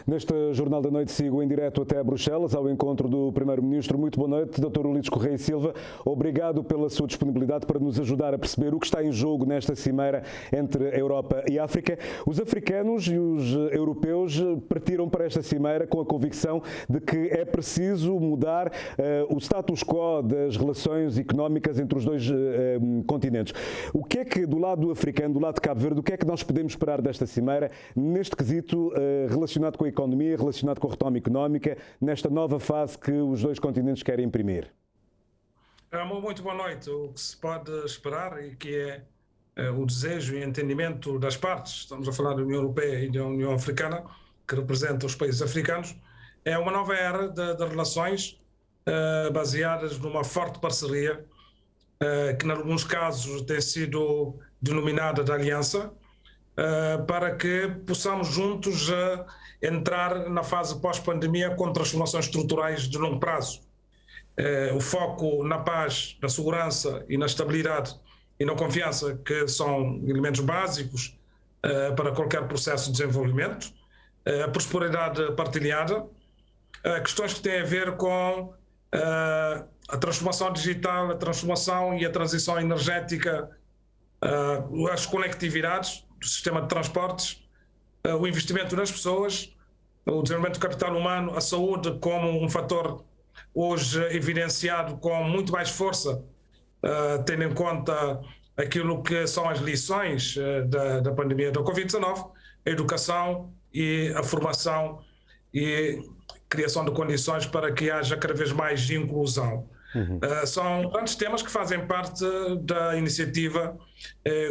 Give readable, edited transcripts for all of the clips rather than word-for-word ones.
Neste Jornal da Noite sigo em direto até Bruxelas, ao encontro do Primeiro-Ministro. Muito boa noite, Dr. Ulisses Correia e Silva. Obrigado pela sua disponibilidade para nos ajudar a perceber o que está em jogo nesta cimeira entre a Europa e a África. Os africanos e os europeus partiram para esta cimeira com a convicção de que é preciso mudar o status quo das relações económicas entre os dois continentes. O que é que, do lado africano, do lado de Cabo Verde, o que é que nós podemos esperar desta cimeira neste quesito relacionado com a economia, relacionado com a retoma económica, nesta nova fase que os dois continentes querem imprimir? Muito boa noite. O que se pode esperar e que é o desejo e entendimento das partes, estamos a falar da União Europeia e da União Africana, que representa os países africanos, é uma nova era de relações baseadas numa forte parceria, que em alguns casos tem sido denominada de aliança, para que possamos juntos entrar na fase pós-pandemia com transformações estruturais de longo prazo. O foco na paz, na segurança e na estabilidade e na confiança, que são elementos básicos para qualquer processo de desenvolvimento, a prosperidade partilhada, questões que têm a ver com a transformação digital, a transformação e a transição energética, as conectividades do sistema de transportes, o investimento nas pessoas, o desenvolvimento do capital humano, a saúde como um fator hoje evidenciado com muito mais força, tendo em conta aquilo que são as lições da pandemia da Covid-19, a educação e a formação e criação de condições para que haja cada vez mais inclusão. São grandes temas que fazem parte da iniciativa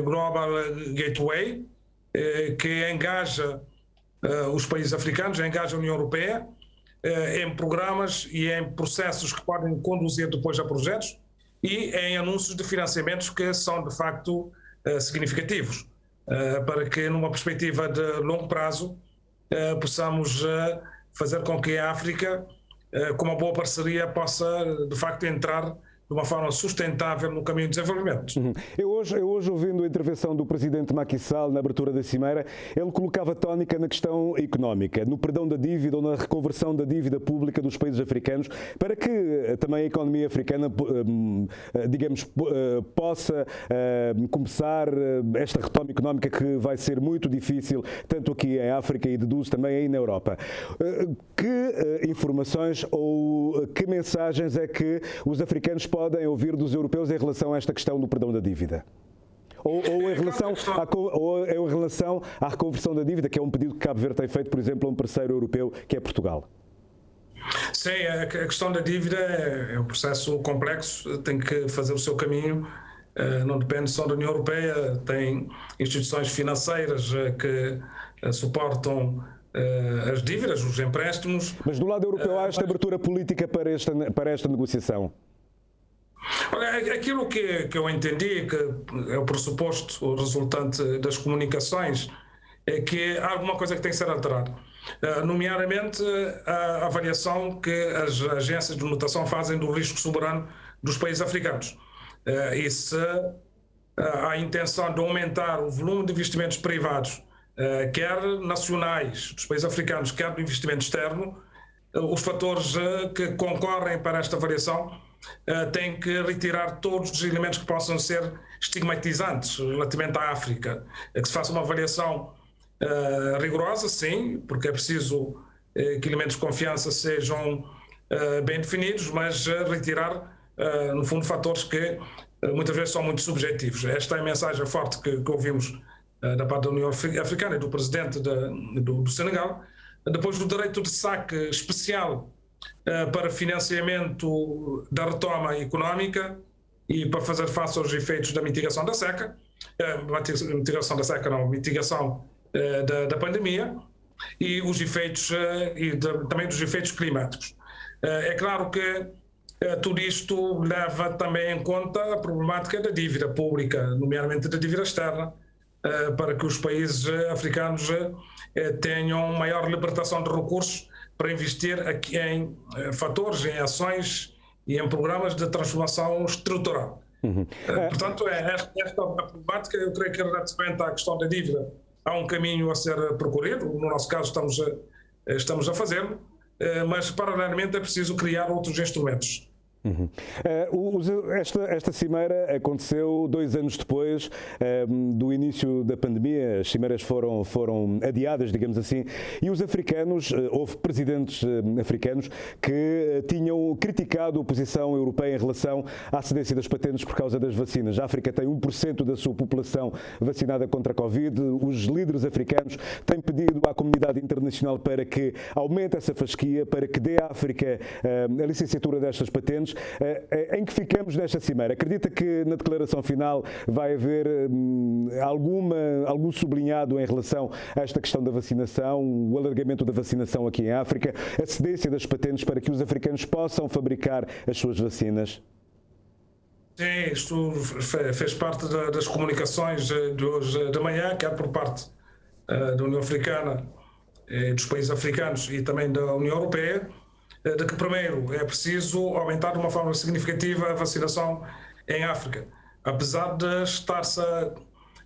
Global Gateway, que engaja os países africanos, engaja a União Europeia em programas e em processos que podem conduzir depois a projetos e em anúncios de financiamentos que são de facto significativos, para que numa perspectiva de longo prazo possamos fazer com que a África, com uma boa parceria, possa de facto entrar de uma forma sustentável no caminho de desenvolvimento. Eu hoje, ouvindo a intervenção do presidente Macky Sall na abertura da cimeira, ele colocava tónica na questão económica, no perdão da dívida ou na reconversão da dívida pública dos países africanos, para que também a economia africana, digamos, possa começar esta retoma económica que vai ser muito difícil, tanto aqui em África e deduzo também aí na Europa. Que informações ou que mensagens é que os africanos podem ouvir dos europeus em relação a esta questão do perdão da dívida? Ou em relação à reconversão da dívida, que é um pedido que Cabo Verde tem feito, por exemplo, a um parceiro europeu, que é Portugal? Sim, a questão da dívida é um processo complexo, tem que fazer o seu caminho, não depende só da União Europeia, tem instituições financeiras que suportam as dívidas, os empréstimos. Mas do lado europeu há esta abertura política para esta negociação? Olha, aquilo que eu entendi, que é o pressuposto, o resultante das comunicações, é que há alguma coisa que tem que ser alterada, nomeadamente a avaliação que as agências de notação fazem do risco soberano dos países africanos. E se há a intenção de aumentar o volume de investimentos privados, quer nacionais dos países africanos, quer do investimento externo, os fatores que concorrem para esta avaliação têm que retirar todos os elementos que possam ser estigmatizantes relativamente à África. Que se faça uma avaliação rigorosa, sim, porque é preciso que elementos de confiança sejam bem definidos, mas retirar, no fundo, fatores que muitas vezes são muito subjetivos. Esta é a mensagem forte que ouvimos da parte da União Africana e do presidente do Senegal. Depois do direito de saque especial para financiamento da retoma económica e para fazer face aos efeitos da mitigação da seca, mitigação da pandemia e os efeitos também dos efeitos climáticos. É claro que tudo isto leva também em conta a problemática da dívida pública, nomeadamente da dívida externa, para que os países africanos tenham maior libertação de recursos para investir aqui em fatores, em ações e em programas de transformação estrutural. Portanto, esta problemática, eu creio que relativamente à questão da dívida, há um caminho a ser percorrido. No nosso caso, estamos estamos a fazê-lo, mas paralelamente é preciso criar outros instrumentos. Uhum. Esta cimeira aconteceu 2 anos depois do início da pandemia. As cimeiras foram adiadas, digamos assim, e os africanos, houve presidentes africanos que tinham criticado a posição europeia em relação à cedência das patentes por causa das vacinas. A África tem 1% da sua população vacinada contra a Covid. Os líderes africanos têm pedido à comunidade internacional para que aumente essa fasquia, para que dê à África a licenciatura destas patentes. Em que ficamos nesta cimeira? Acredita que na declaração final vai haver algum sublinhado em relação a esta questão da vacinação, o alargamento da vacinação aqui em África, a cedência das patentes para que os africanos possam fabricar as suas vacinas? Sim, isto fez parte das comunicações de hoje de manhã, quer por parte da União Africana, dos países africanos e também da União Europeia, de que, primeiro, é preciso aumentar de uma forma significativa a vacinação em África. Apesar de estar-se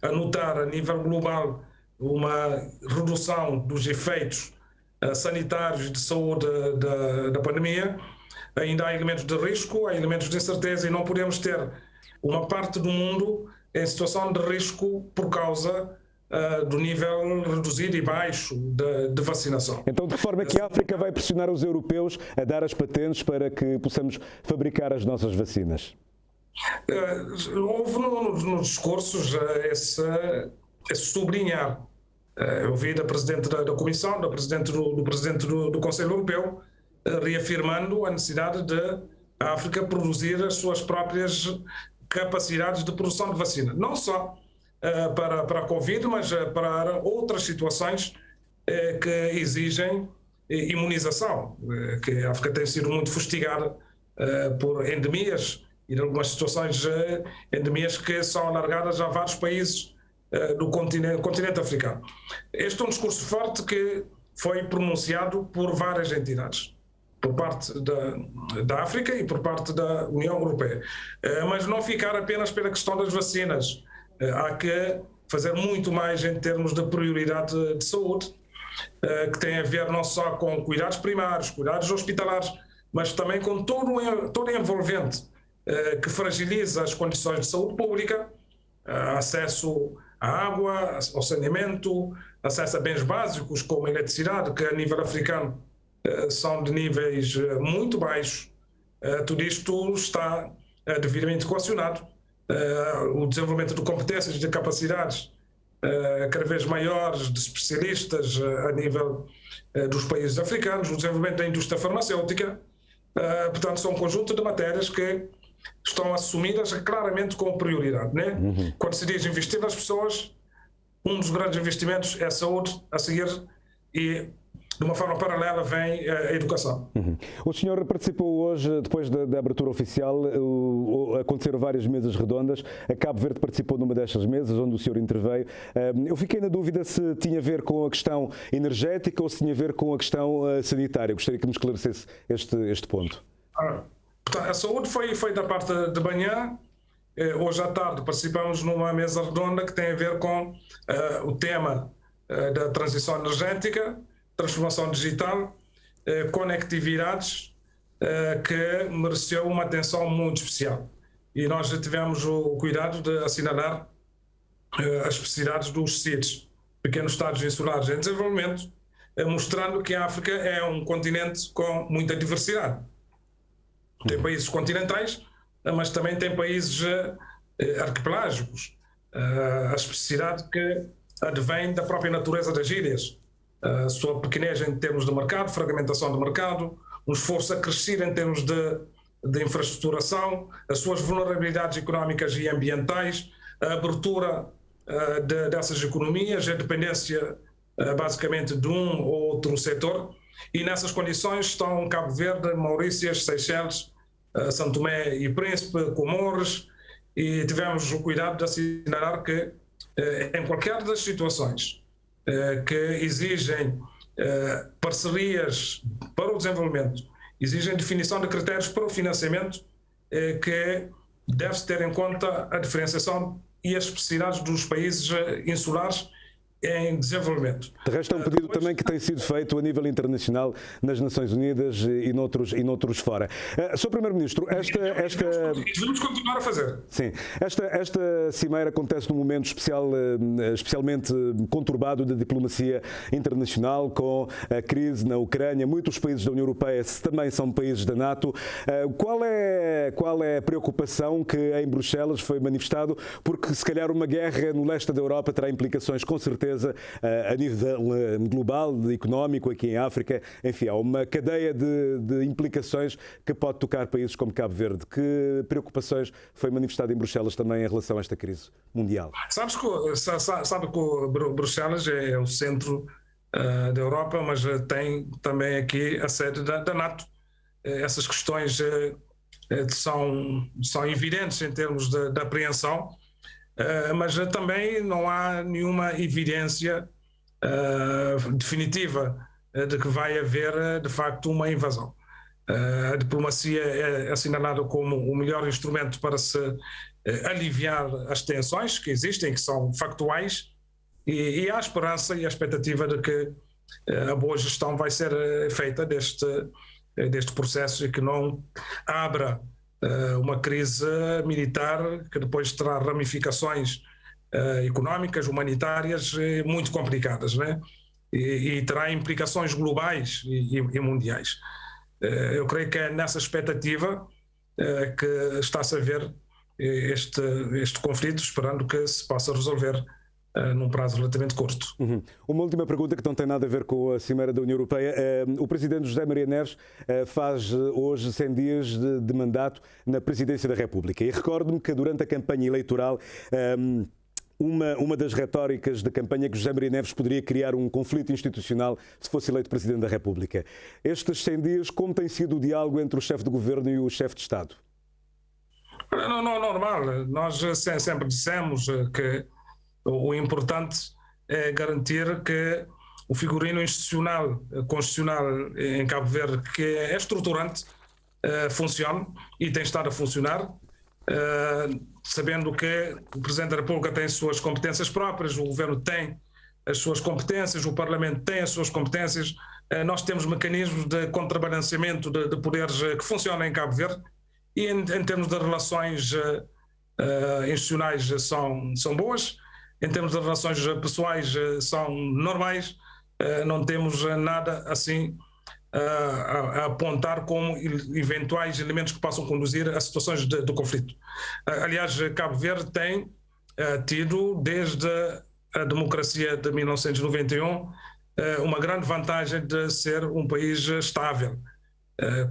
a notar a nível global uma redução dos efeitos sanitários de saúde da pandemia, ainda há elementos de risco, há elementos de incerteza e não podemos ter uma parte do mundo em situação de risco por causa do nível reduzido e baixo de vacinação. Então, de que forma é que a África vai pressionar os europeus a dar as patentes para que possamos fabricar as nossas vacinas? Houve nos discursos esse sublinhar. Eu vi da Presidente da Comissão, do Presidente do Conselho Europeu, reafirmando a necessidade de a África produzir as suas próprias capacidades de produção de vacina. Não só para a Covid, mas para outras situações que exigem imunização, que a África tem sido muito fustigada por endemias e em algumas situações endemias que são alargadas a vários países do continente africano. Este é um discurso forte que foi pronunciado por várias entidades, por parte da África e por parte da União Europeia. Mas não ficar apenas pela questão das vacinas. Há que fazer muito mais em termos de prioridade de saúde, que tem a ver não só com cuidados primários, cuidados hospitalares, mas também com todo envolvente que fragiliza as condições de saúde pública, acesso à água, ao saneamento, acesso a bens básicos como a eletricidade, que a nível africano são de níveis muito baixos. Tudo isto está devidamente equacionado. O desenvolvimento de competências e de capacidades cada vez maiores de especialistas a nível dos países africanos, o desenvolvimento da indústria farmacêutica, portanto são um conjunto de matérias que estão assumidas claramente como prioridade, né? Quando se diz investir nas pessoas, um dos grandes investimentos é a saúde, a seguir, e de uma forma paralela vem a educação. O senhor participou hoje, depois da abertura oficial, aconteceram várias mesas redondas. A Cabo Verde participou numa destas mesas, onde o senhor interveio. Eu fiquei na dúvida se tinha a ver com a questão energética ou se tinha a ver com a questão sanitária. Gostaria que me esclarecesse este ponto. A saúde foi da parte de manhã. Hoje à tarde participamos numa mesa redonda que tem a ver com o tema da transição energética, transformação digital, conectividades, que mereceu uma atenção muito especial. E nós já tivemos o cuidado de assinalar as especificidades dos CIDs, Pequenos Estados Insulares em Desenvolvimento, mostrando que a África é um continente com muita diversidade. Tem países continentais, mas também tem países arquipelágicos. A especificidade que advém da própria natureza das ilhas, a sua pequenez em termos de mercado, fragmentação do mercado, um esforço a crescer em termos de infraestruturação, as suas vulnerabilidades económicas e ambientais, a abertura dessas economias, a dependência basicamente de um ou outro setor, e nessas condições estão Cabo Verde, Maurícias, Seychelles, São Tomé e Príncipe, Comores, e tivemos o cuidado de assinalar que em qualquer das situações que exigem parcerias para o desenvolvimento, exigem definição de critérios para o financiamento, que deve-se ter em conta a diferenciação e as especificidades dos países insulares em desenvolvimento. De resto, é um pedido também que tem sido feito a nível internacional nas Nações Unidas e noutros fora. Sr. Primeiro-Ministro, devemos continuar a fazer. Sim, esta cimeira acontece num momento especialmente conturbado da diplomacia internacional, com a crise na Ucrânia. Muitos países da União Europeia também são países da NATO. Qual é a preocupação que em Bruxelas foi manifestado? Porque se calhar uma guerra no leste da Europa terá implicações, com certeza, a nível global, económico, aqui em África. Enfim, há uma cadeia de implicações que pode tocar países como Cabo Verde. Que preocupações foi manifestada em Bruxelas também em relação a esta crise mundial? Sabe que Bruxelas é o centro da Europa, mas tem também aqui a sede da NATO. Essas questões são evidentes em termos de apreensão, mas também não há nenhuma evidência definitiva de que vai haver, de facto, uma invasão. A diplomacia é assinalada como o melhor instrumento para se aliviar as tensões que existem, que são factuais, e há a esperança e a expectativa de que a boa gestão vai ser feita deste processo e que não abra uma crise militar que depois terá ramificações económicas, humanitárias muito complicadas, né? E terá implicações globais e mundiais. Eu creio que é nessa expectativa que está-se a ver este conflito, esperando que se possa resolver num prazo relativamente curto. Uma última pergunta que não tem nada a ver com a Cimeira da União Europeia. O Presidente José Maria Neves faz hoje 100 dias de mandato na Presidência da República. E recordo-me que durante a campanha eleitoral uma das retóricas da campanha é que José Maria Neves poderia criar um conflito institucional se fosse eleito Presidente da República. Estes 100 dias, como tem sido o diálogo entre o chefe de governo e o chefe de Estado? Não, normal. Nós sempre dissemos que o importante é garantir que o figurino institucional, constitucional em Cabo Verde, que é estruturante, funcione e tem estado a funcionar, sabendo que o Presidente da República tem as suas competências próprias, o Governo tem as suas competências, o Parlamento tem as suas competências, nós temos mecanismos de contrabalanceamento de poderes que funcionam em Cabo Verde e em termos de relações institucionais são boas, em termos de relações pessoais são normais, não temos nada assim a apontar como eventuais elementos que possam conduzir a situações de conflito. Aliás, Cabo Verde tem tido, desde a democracia de 1991, uma grande vantagem de ser um país estável,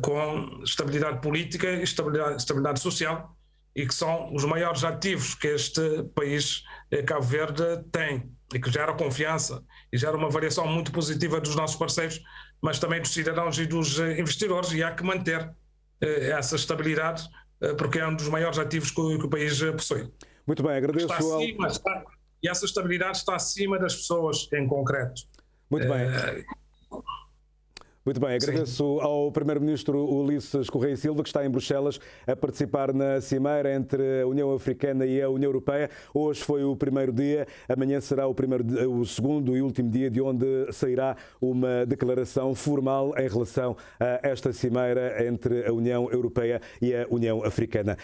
com estabilidade política e estabilidade social, e que são os maiores ativos que este país, Cabo Verde, tem, e que gera confiança e gera uma variação muito positiva dos nossos parceiros, mas também dos cidadãos e dos investidores, e há que manter essa estabilidade, porque é um dos maiores ativos que o país possui. Muito bem, agradeço. E essa estabilidade está acima das pessoas em concreto. Muito bem. Muito bem, agradeço Sim. ao Primeiro-Ministro Ulisses Correia Silva, que está em Bruxelas a participar na cimeira entre a União Africana e a União Europeia. Hoje foi o primeiro dia, amanhã será o segundo e último dia de onde sairá uma declaração formal em relação a esta cimeira entre a União Europeia e a União Africana.